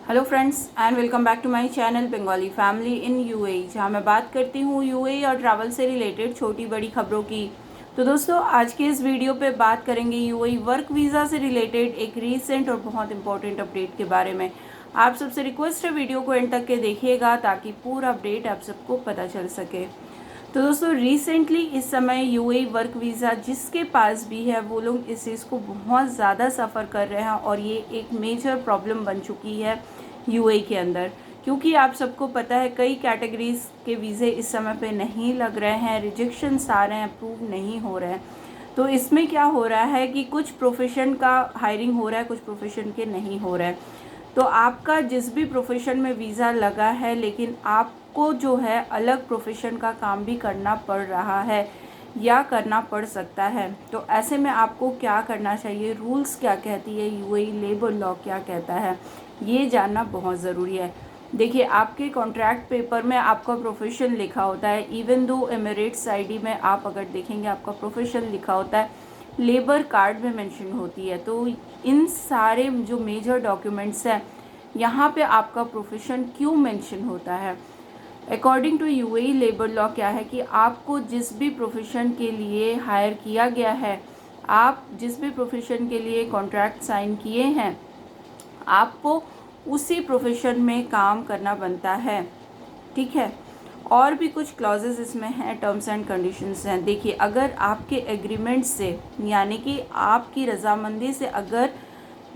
Hello friends and welcome back to my channel Bengali family in UAE, जहां मैं बात करती हूं यूएई और ट्रैवल से रिलेटेड छोटी बड़ी खबरों की। तो दोस्तों, आज के इस वीडियो पे बात करेंगे यूएई वर्क वीज़ा से रिलेटेड एक रीसेंट और बहुत इंपॉर्टेंट अपडेट के बारे में। आप सबसे रिक्वेस्ट है वीडियो को एंड तक के देखिएगा ताकि पूरा अपडेट आप सबको पता चल सके। तो दोस्तों, रिसेंटली इस समय यूएई वर्क वीज़ा जिसके पास भी है वो लोग इस चीज़ को बहुत ज़्यादा सफ़र कर रहे हैं और ये एक मेजर प्रॉब्लम बन चुकी है यूएई के अंदर, क्योंकि आप सबको पता है कई कैटेगरीज के वीज़े इस समय पे नहीं लग रहे हैं, रिजेक्शंस आ रहे हैं, अप्रूव नहीं हो रहे हैं। तो इसमें क्या हो रहा है कि कुछ प्रोफेशन का हायरिंग हो रहा है, कुछ प्रोफेशन के नहीं हो रहा है। तो आपका जिस भी प्रोफेशन में वीज़ा लगा है लेकिन आपको जो है अलग प्रोफेशन का काम भी करना पड़ रहा है या करना पड़ सकता है, तो ऐसे में आपको क्या करना चाहिए, रूल्स क्या कहती है यूएई लेबर लॉ क्या कहता है, ये जानना बहुत ज़रूरी है। देखिए, आपके कॉन्ट्रैक्ट पेपर में आपका प्रोफेशन लिखा होता है। इवन दो एमिरेट्स आईडी में आप अगर देखेंगे आपका प्रोफेशन लिखा होता है, लेबर कार्ड में मेंशन होती है। तो इन सारे जो मेजर डॉक्यूमेंट्स हैं यहाँ पे आपका प्रोफेशन क्यों मेंशन होता है। According to UAE labour law क्या है कि आपको जिस भी प्रोफेशन के लिए हायर किया गया है, आप जिस भी प्रोफेशन के लिए कॉन्ट्रैक्ट साइन किए हैं, आपको उसी प्रोफेशन में काम करना बनता है। ठीक है, और भी कुछ क्लॉजेस इसमें हैं, टर्म्स एंड कंडीशंस हैं। देखिए, अगर आपके एग्रीमेंट से यानी कि आपकी रजामंदी से अगर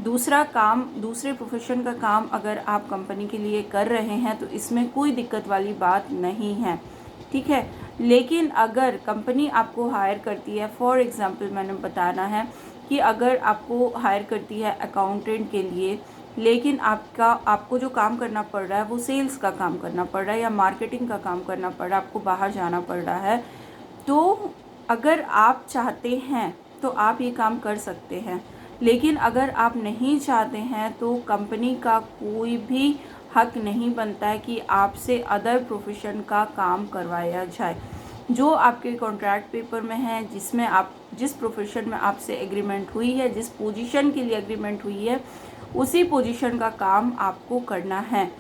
दूसरा काम, दूसरे प्रोफेशन का काम अगर आप कंपनी के लिए कर रहे हैं तो इसमें कोई दिक्कत वाली बात नहीं है। ठीक है, लेकिन अगर कंपनी आपको हायर करती है, फॉर एग्जांपल मैंने बताना है कि अगर आपको हायर करती है अकाउंटेंट के लिए, लेकिन आपको जो काम करना पड़ रहा है वो सेल्स का काम करना पड़ रहा है या मार्केटिंग का काम करना पड़ रहा है, आपको बाहर जाना पड़ रहा है, तो अगर आप चाहते हैं तो आप ये काम कर सकते हैं। लेकिन अगर आप नहीं चाहते हैं तो कंपनी का कोई भी हक नहीं बनता है कि आपसे अदर प्रोफेशन का काम करवाया जाए। जो आपके कॉन्ट्रैक्ट पेपर में है, जिसमें आप जिस प्रोफेशन में आपसे एग्रीमेंट हुई है, जिस पोजीशन के लिए एग्रीमेंट हुई है, उसी पोजीशन का काम आपको करना है।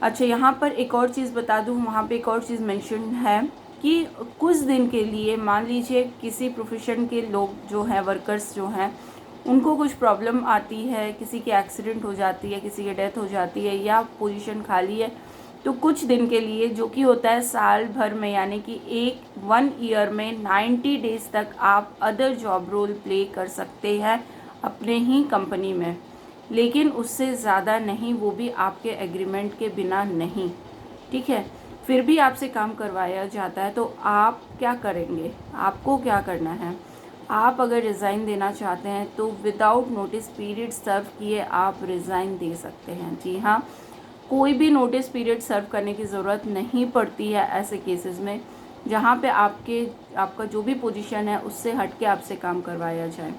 अच्छा, यहाँ पर एक और चीज़ बता दूँ, वहाँ पे एक और चीज़ मेंशन है कि कुछ दिन के लिए मान लीजिए किसी प्रोफेशन के लोग जो हैं, वर्कर्स जो हैं, उनको कुछ प्रॉब्लम आती है, किसी की एक्सीडेंट हो जाती है, किसी की डेथ हो जाती है या पोजीशन खाली है, तो कुछ दिन के लिए, जो कि होता है साल भर में, यानी कि 1 ईयर में 90 डेज़ तक आप अदर जॉब रोल प्ले कर सकते हैं अपने ही कंपनी में, लेकिन उससे ज़्यादा नहीं, वो भी आपके एग्रीमेंट के बिना नहीं। ठीक है, फिर भी आपसे काम करवाया जाता है, तो आप क्या करेंगे, आपको क्या करना है। आप अगर रिज़ाइन देना चाहते हैं तो विदाउट नोटिस पीरियड सर्व किए आप रिज़ाइन दे सकते हैं। जी हाँ, कोई भी नोटिस पीरियड सर्व करने की ज़रूरत नहीं पड़ती है ऐसे केसेस में जहाँ पे आपका जो भी पोजीशन है उससे हट के आपसे काम करवाया जाए।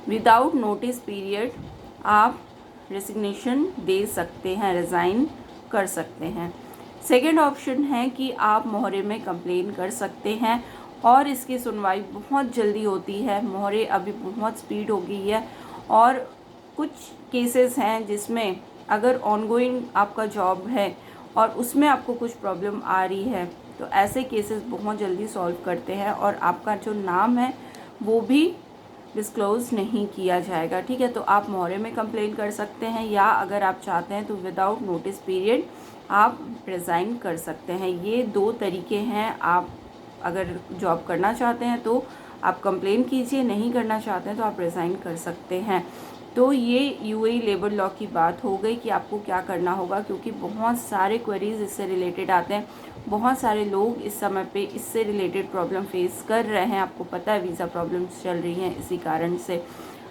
विदाउट नोटिस पीरियड आप रेसिग्नेशन दे सकते हैं, रिज़ाइन कर सकते हैं। सेकेंड ऑप्शन है कि आप मोहरे में कंप्लेन कर सकते हैं और इसकी सुनवाई बहुत जल्दी होती है। मोहरे अभी बहुत स्पीड हो गई है और कुछ केसेस हैं जिसमें अगर ऑनगोइंग आपका जॉब है और उसमें आपको कुछ प्रॉब्लम आ रही है तो ऐसे केसेस बहुत जल्दी सॉल्व करते हैं और आपका जो नाम है वो भी डिस्क्लोज नहीं किया जाएगा। ठीक है, तो आप मोहरे में कंप्लेन कर सकते हैं या अगर आप चाहते हैं तो विदाउट नोटिस पीरियड आप रिज़ाइन कर सकते हैं। ये 2 तरीके हैं। आप अगर जॉब करना चाहते हैं तो आप कंप्लेन कीजिए, नहीं करना चाहते हैं तो आप रिज़ाइन कर सकते हैं। तो ये यूएई लेबर लॉ की बात हो गई कि आपको क्या करना होगा, क्योंकि बहुत सारे क्वेरीज इससे रिलेटेड आते हैं। बहुत सारे लोग इस समय पे इससे रिलेटेड प्रॉब्लम फेस कर रहे हैं। आपको पता है वीज़ा प्रॉब्लम्स चल रही हैं, इसी कारण से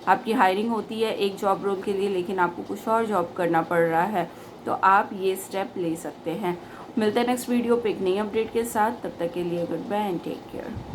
आपकी हायरिंग होती है एक जॉब रोल के लिए लेकिन आपको कुछ और जॉब करना पड़ रहा है, तो आप ये स्टेप ले सकते हैं। मिलते हैं नेक्स्ट वीडियो पे एक नई अपडेट के साथ, तब तक के लिए good bye and take care.